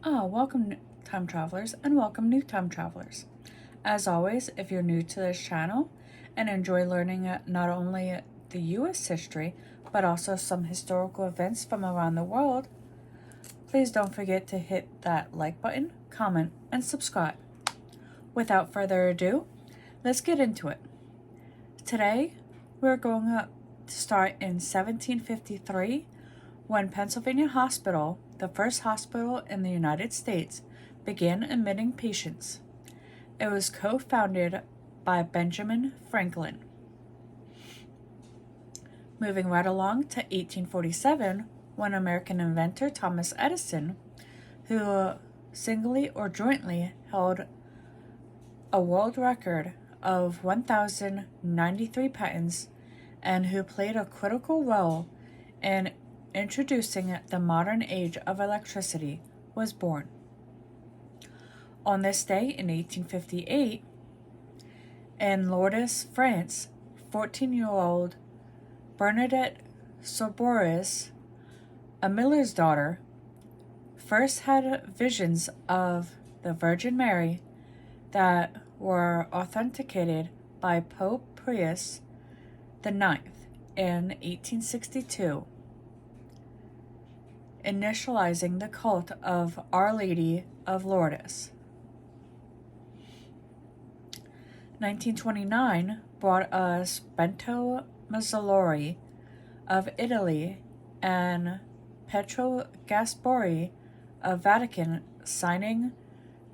Welcome time travelers and welcome new time travelers. As always, if you're new to this channel and enjoy learning not only the US history, but also some historical events from around the world, please don't forget to hit that like button, comment, and subscribe. Without further ado, let's get into it. Today, we're going to start in 1753 when Pennsylvania Hospital, the first hospital in the United States, began admitting patients. It was co-founded by Benjamin Franklin. Moving right along to 1847, when American inventor Thomas Edison, who singly or jointly held a world record of 1,093 patents and who played a critical role in introducing the modern age of electricity, was born. On this day in 1858, in Lourdes, France, 14-year-old Bernadette Soubirous, a miller's daughter, first had visions of the Virgin Mary that were authenticated by Pope Pius IX in 1862, initializing the cult of Our Lady of Lourdes. 1929 brought us Benito Mussolini of Italy and Pietro Gasparri of Vatican signing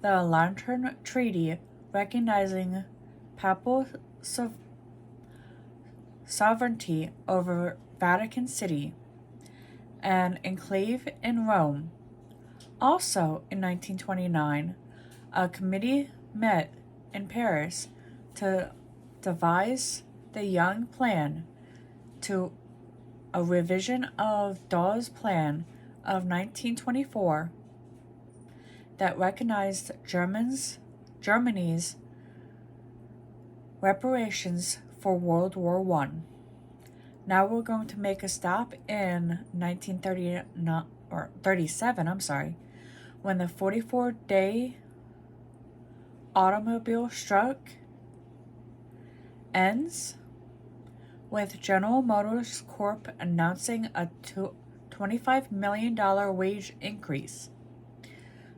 the Lateran Treaty recognizing papal sovereignty over Vatican City, an enclave in Rome. Also in 1929, a committee met in Paris to devise the Young Plan, to a revision of Dawes Plan of 1924 that recognized Germany's reparations for World War I. Now we're going to make a stop in 1937, when the 44-day automobile strike ends, with General Motors Corp announcing a $25 million wage increase.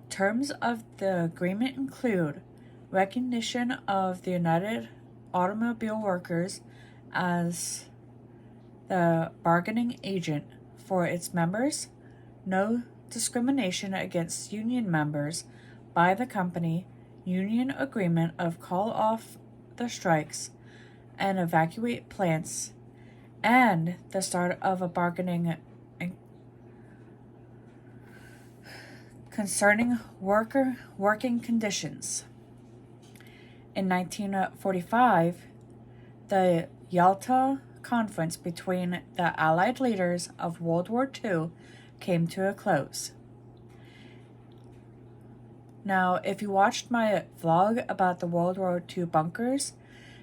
Terms of the agreement include recognition of the United Automobile Workers as the bargaining agent for its members, no discrimination against union members by the company, union agreement of call off the strikes and evacuate plants, and the start of a bargaining concerning working conditions. In 1945, the Yalta Conference between the Allied leaders of World War II came to a close. Now, if you watched my vlog about the World War II bunkers,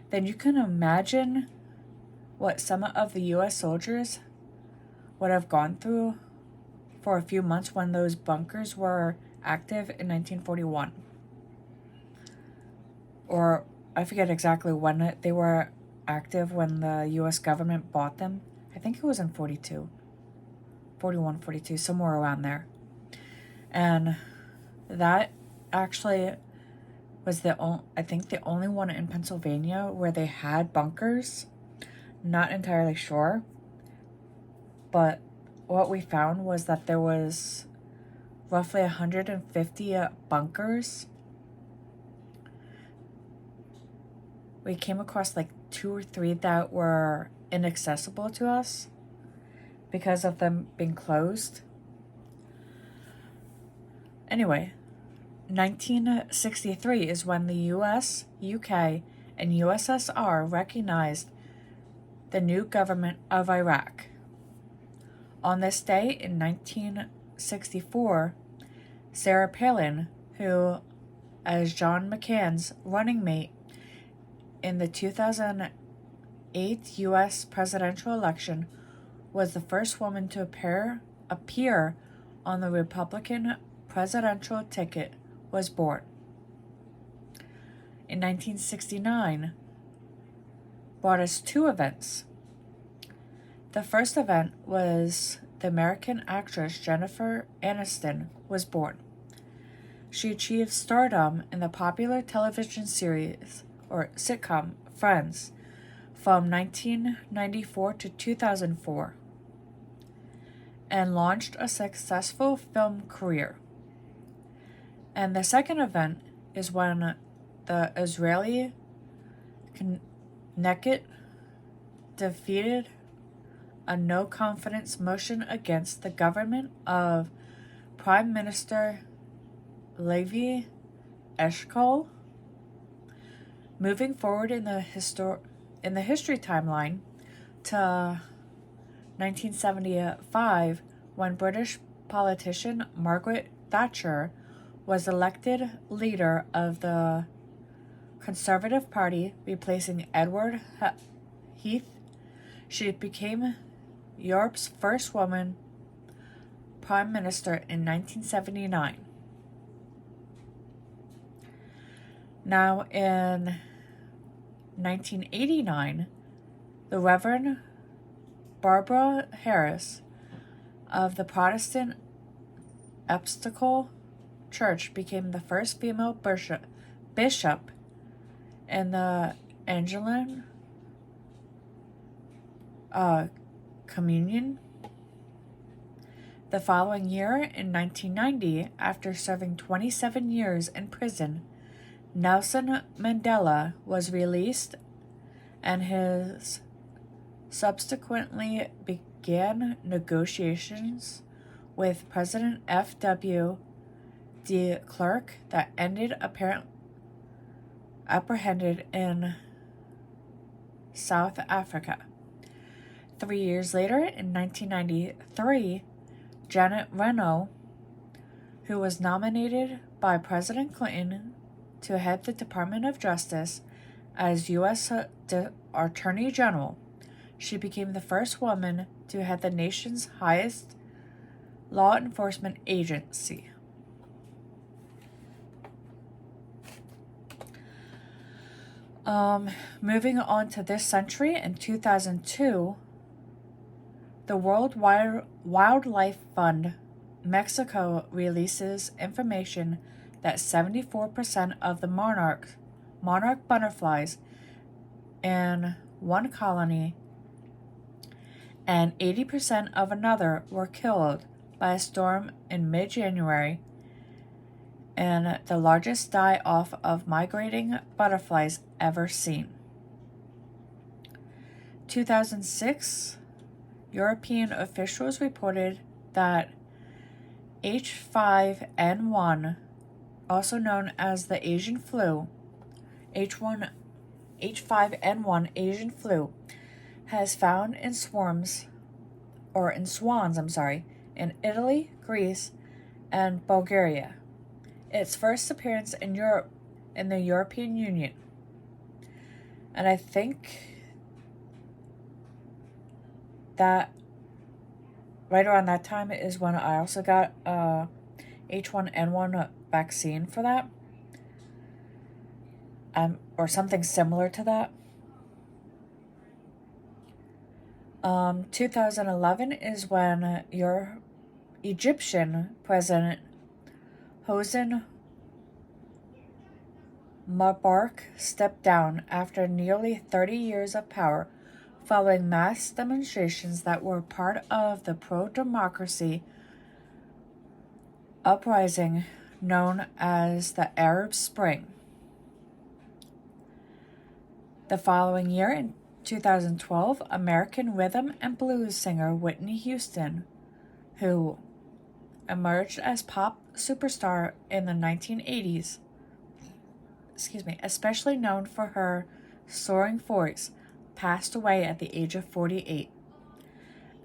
then you can imagine what some of the U.S. soldiers would have gone through for a few months when those bunkers were active in 1941. Or I forget exactly when they were active when the U.S. government bought them. I think it was in 41, 42, somewhere around there. And that actually was the only one in Pennsylvania where they had bunkers. Not entirely sure, but what we found was that there was roughly 150 bunkers. We came across like 2 or 3 that were inaccessible to us because of them being closed. Anyway, 1963 is when the US, UK, and USSR recognized the new government of Iraq. On this day in 1964, Sarah Palin, who, as John McCain's running mate in the 2008 U.S. presidential election, was the first woman to appear on the Republican presidential ticket was born. In 1969, brought us two events. The first event was the American actress Jennifer Aniston was born. She achieved stardom in the popular television series or sitcom Friends from 1994 to 2004 and launched a successful film career. And the second event is when the Israeli Knesset defeated a no-confidence motion against the government of Prime Minister Levi Eshkol. Moving forward in the history timeline to 1975, when British politician Margaret Thatcher was elected leader of the Conservative Party, replacing Edward Heath. She became Europe's first woman prime minister in 1979. Now, in 1989, the Reverend Barbara Harris of the Protestant Episcopal Church became the first female bishop in the Anglican Communion. The following year, in 1990, after serving 27 years in prison, Nelson Mandela was released, and his subsequently began negotiations with President F.W. de Klerk that ended apprehended in South Africa. 3 years later, in 1993, Janet Reno, who was nominated by President Clinton to head the Department of Justice as U.S. Attorney General, she became the first woman to head the nation's highest law enforcement agency. Moving on to this century, in 2002, the World Wildlife Fund, Mexico, releases information that 74% of the monarch butterflies in one colony and 80% of another were killed by a storm in mid-January, and the largest die-off of migrating butterflies ever seen. 2006, European officials reported that H5N1, also known as the Asian flu, H5N1 Asian flu, has found in swans, in Italy, Greece, and Bulgaria. Its first appearance in Europe, in the European Union. And I think that right around that time is when I also got H1N1 vaccine for that. Or something similar to that. 2011 is when your Egyptian President Hosni Mubarak stepped down after nearly 30 years of power, following mass demonstrations that were part of the pro-democracy uprising known as the Arab Spring. The following year, in 2012, American rhythm and blues singer Whitney Houston, who emerged as pop superstar in the 1980s, especially known for her soaring voice, passed away at the age of 48.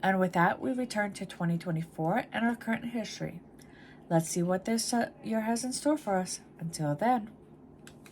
And with that, we return to 2024 and our current history. Let's see what this year has in store for us. Until then.